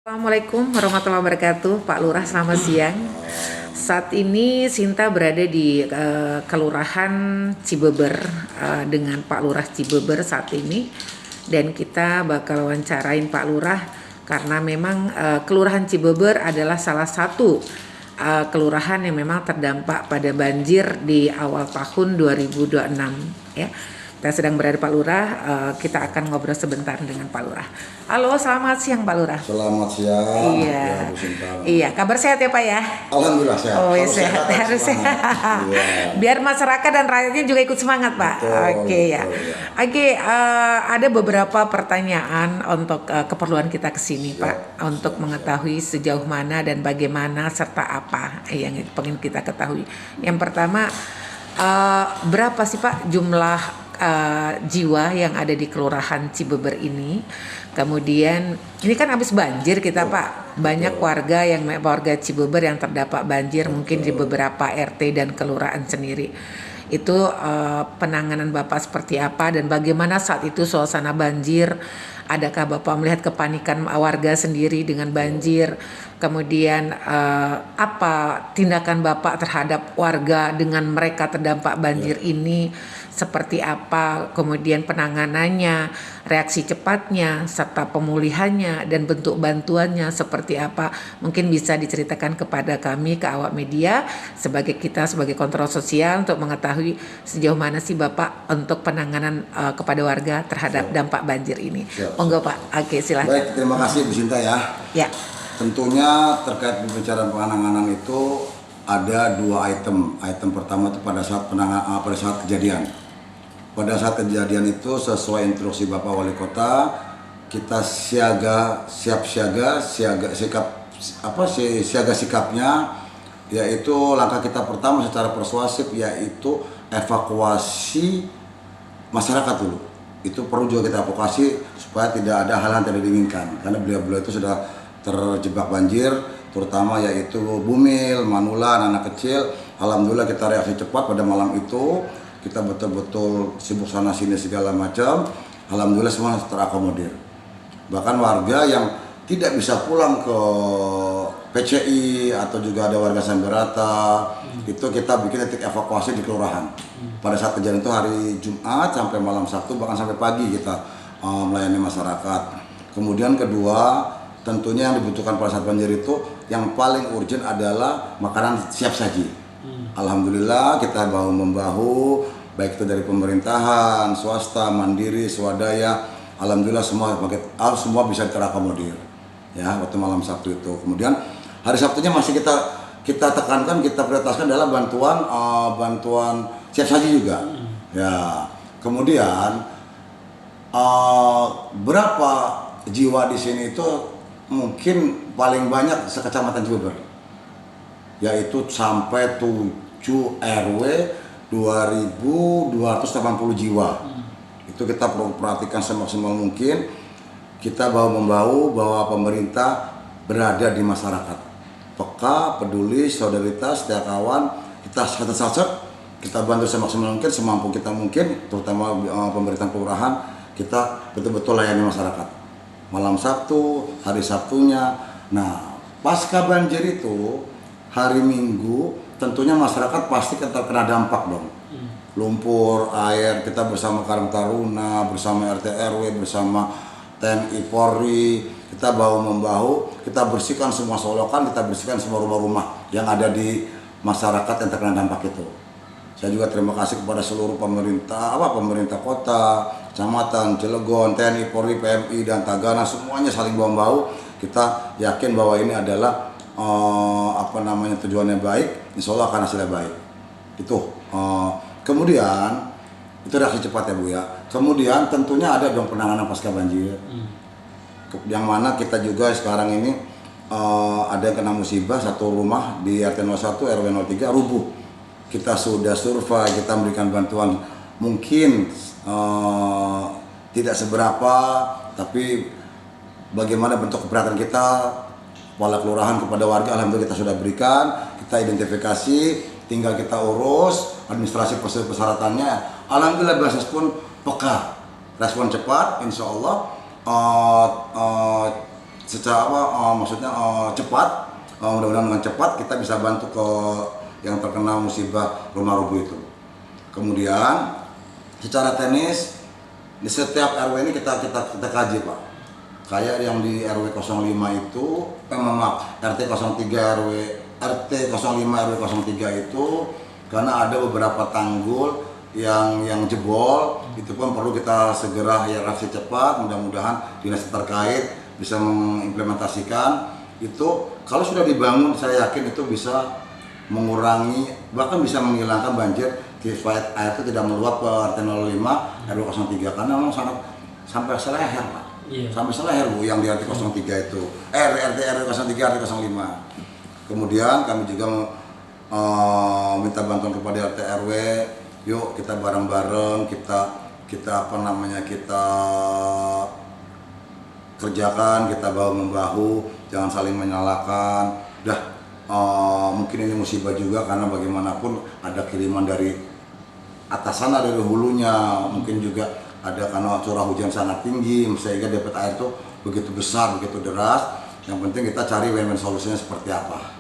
Assalamualaikum warahmatullahi wabarakatuh, Pak Lurah, selamat siang. Saat ini Sinta berada di Kelurahan Cibeber dengan Pak Lurah Cibeber saat ini, dan kita bakal wawancarain Pak Lurah karena memang Kelurahan Cibeber adalah salah satu kelurahan yang memang terdampak pada banjir di awal tahun 2026 ya. Kita sedang berada Pak Lurah, kita akan ngobrol sebentar dengan Pak Lurah. Halo, selamat siang Pak Lurah. Selamat siang. Iya. Ya, Bu Sinta. Iya, kabar sehat ya Pak ya? Alhamdulillah sehat. Oh, Harus sehat, harus sehat. Iya. Biar masyarakat dan rakyatnya juga ikut semangat Pak. Betul, Oke ya. betul, ya. Oke, ada beberapa pertanyaan untuk keperluan kita ke sini Pak, untuk mengetahui sejauh mana dan bagaimana serta apa yang ingin kita ketahui. Yang pertama, berapa sih Pak jumlah jiwa yang ada di Kelurahan Cibeber ini? Kemudian ini kan habis banjir kita Pak, banyak warga Cibeber yang terdampak banjir, mungkin di beberapa RT dan kelurahan sendiri. Itu penanganan Bapak seperti apa dan bagaimana saat itu suasana banjir? Adakah Bapak melihat kepanikan warga sendiri dengan banjir? Kemudian apa tindakan Bapak terhadap warga dengan mereka terdampak banjir ini? Seperti apa, kemudian penanganannya, reaksi cepatnya, serta pemulihannya dan bentuk bantuannya seperti apa? Mungkin bisa diceritakan kepada kami, ke awak media, sebagai kontrol sosial untuk mengetahui sejauh mana sih Bapak untuk penanganan kepada warga terhadap dampak banjir ini. Monggo Pak, oke silakan. Baik, terima kasih Bu Sinta ya. Ya. Tentunya terkait pembicaraan penanganan itu ada dua item. Item pertama itu pada saat kejadian. Pada saat kejadian itu sesuai instruksi Bapak Wali Kota, kita siaga sikapnya, yaitu langkah kita pertama secara persuasif yaitu evakuasi masyarakat dulu. Itu perlu juga kita evakuasi supaya tidak ada hal-hal yang tidak diinginkan, karena beliau-beliau itu sudah terjebak banjir, terutama yaitu Bumil, Manulan, anak kecil. Alhamdulillah kita reaksi cepat pada malam itu. Kita betul-betul sibuk sana sini segala macam. Alhamdulillah semua terakomodir. Bahkan warga yang tidak bisa pulang ke PCI atau juga ada warga Samberata, itu kita bikin titik evakuasi di kelurahan. Pada saat kejadian itu hari Jumat sampai malam Sabtu, bahkan sampai pagi kita melayani masyarakat. Kemudian kedua, tentunya yang dibutuhkan pada saat banjir itu yang paling urgent adalah makanan siap saji. Alhamdulillah kita bahu-membahu, baik itu dari pemerintahan, swasta, mandiri, swadaya. Alhamdulillah semua bisa terakomodir ya waktu malam Sabtu itu. Kemudian hari Sabtunya masih kita tekankan, kita prioritaskan adalah bantuan siap saji juga. Ya. Kemudian berapa jiwa di sini itu mungkin paling banyak sekecamatan Cibeber, yaitu sampai 7 RW 2.280 jiwa. Itu kita perlu perhatikan semaksimal mungkin. Kita bahu-membahu bahwa pemerintah berada di masyarakat, peka, peduli, solidaritas, setia kawan. Kita satu-satu, kita bantu semaksimal mungkin, semampu kita mungkin, terutama pemerintah kelurahan. Kita betul-betul layani masyarakat. Malam Sabtu, hari Sabtunya. Nah, pasca banjir itu hari Minggu tentunya masyarakat pasti terkena dampak dong. Lumpur, air, kita bersama Karang Taruna, bersama RT RW, bersama TNI Polri, kita bahu-membahu, kita bersihkan semua solokan, kita bersihkan semua rumah-rumah yang ada di masyarakat yang terkena dampak itu. Saya juga terima kasih kepada seluruh pemerintah kota, kecamatan, Cilegon, TNI Polri, PMI dan Tagana, semuanya saling bahu-membahu. Kita yakin bahwa ini adalah tujuannya baik, insya Allah akan hasilnya baik. Itu kemudian itu reaksi cepat ya Bu ya. Kemudian tentunya ada dong penanganan pasca banjir, yang mana kita juga sekarang ini ada yang kena musibah, satu rumah di RT 01 RW 03 rubuh. Kita sudah survei, kita memberikan bantuan mungkin tidak seberapa, tapi bagaimana bentuk keberatan kita kepala kelurahan kepada warga, alhamdulillah kita sudah berikan, kita identifikasi, tinggal kita urus administrasi persyaratannya. Alhamdulillah basis pun peka, respon cepat, insya Allah secara maksudnya cepat, mudah-mudahan dengan cepat kita bisa bantu ke yang terkena musibah rumah rubuh itu. Kemudian secara teknis di setiap RW ini kita kaji Pak. Kayak yang di RW 05 itu, maaf, RT 03 RT 05 RW 03 itu karena ada beberapa tanggul yang jebol, itu pun perlu kita segera reaksi cepat. Mudah-mudahan dinas terkait bisa mengimplementasikan itu. Kalau sudah dibangun, saya yakin itu bisa mengurangi, bahkan bisa menghilangkan banjir supaya air itu tidak meluap ke RT 05 RW 03 karena memang sangat sampai seleher Pak. Sampai seleher Bu yang di RT 03 itu. RT RW 03 RT 05. Kemudian kami juga minta bantuan kepada RT RW, yuk kita bareng-bareng kita kita kerjakan, kita bahu-membahu, jangan saling menyalahkan. Mungkin ini musibah juga karena bagaimanapun ada kiriman dari atas sana, dari hulunya, mungkin juga ada karena curah hujan sangat tinggi sehingga debit air itu begitu besar, begitu deras. Yang penting kita cari win-win solusinya seperti apa.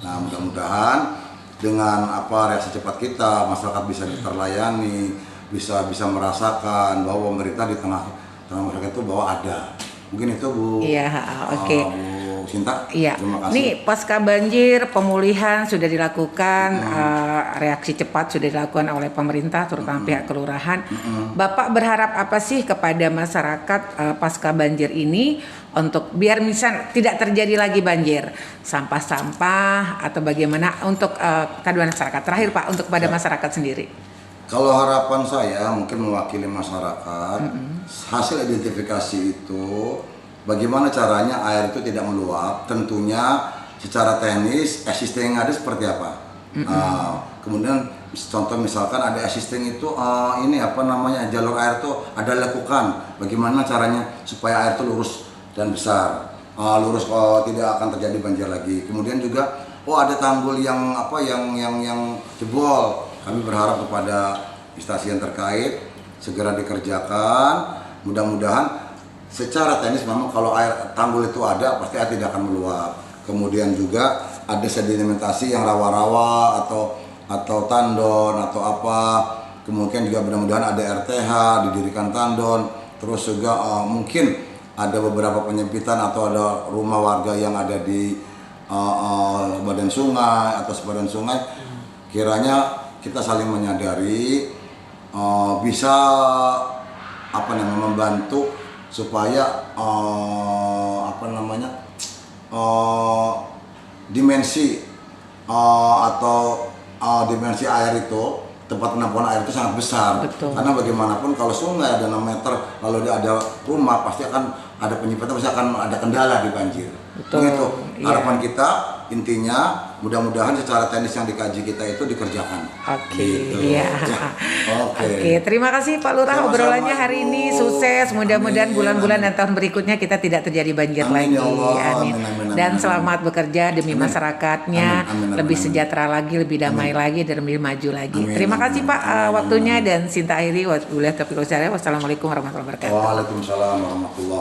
Nah, mudah-mudahan dengan reaksi cepat kita, masyarakat bisa terlayani, bisa merasakan bahwa pemerintah di tengah masyarakat itu bahwa ada. Mungkin itu Bu. Iya, oke. Bu Sinta. Iya. Terima kasih. Nih pasca banjir pemulihan sudah dilakukan, reaksi cepat sudah dilakukan oleh pemerintah terutama pihak kelurahan. Bapak berharap apa sih kepada masyarakat pasca banjir ini untuk biar misal tidak terjadi lagi banjir, sampah-sampah atau bagaimana untuk keadaan masyarakat. Terakhir Pak untuk kepada masyarakat sendiri. Kalau harapan saya mungkin mewakili masyarakat, hasil identifikasi itu bagaimana caranya air itu tidak meluap, tentunya secara teknis existing yang ada seperti apa. Kemudian contoh misalkan ada existing itu jalur air itu ada lekukan, bagaimana caranya supaya air itu lurus dan besar, lurus tidak akan terjadi banjir lagi. Kemudian juga ada tanggul yang jebol. Kami berharap kepada instansi yang terkait segera dikerjakan. Mudah-mudahan secara teknis memang kalau air tanggul itu ada pasti air tidak akan meluap. Kemudian juga ada sedimentasi yang rawa-rawa atau tandon atau apa. Kemudian juga mudah-mudahan ada RTH didirikan tandon. Terus juga mungkin ada beberapa penyempitan atau ada rumah warga yang ada di badan sungai atau sebadan sungai. Kiranya kita saling menyadari bisa membantu supaya dimensi dimensi air itu, tempat penampungan air itu sangat besar. Betul. Karena bagaimanapun kalau sungai ada 6 meter lalu dia ada rumah pasti akan ada penyempitan, pasti akan ada kendala di banjir. Betul. Begitu harapan Iya. kita, intinya mudah-mudahan secara teknis yang dikaji kita itu dikerjakan. Oke, Gitu. iya. Oke, terima kasih Pak Lurah Sama-sama, obrolannya hari Ibu. ini sukses. Mudah-mudahan Amin, bulan-bulan amin. dan tahun berikutnya kita tidak terjadi banjir Amin, lagi. ya Allah. Amin. Amin, amin, Dan amin. selamat bekerja demi Amin. masyarakatnya, Amin, amin, amin, lebih amin. sejahtera lagi, lebih damai lagi dan lebih maju lagi. Amin, Terima amin, kasih amin. Pak Amin, waktunya amin. dan Sinta akhiri. Wassalamualaikum warahmatullahi wabarakatuh. Waalaikumsalam warahmatullahi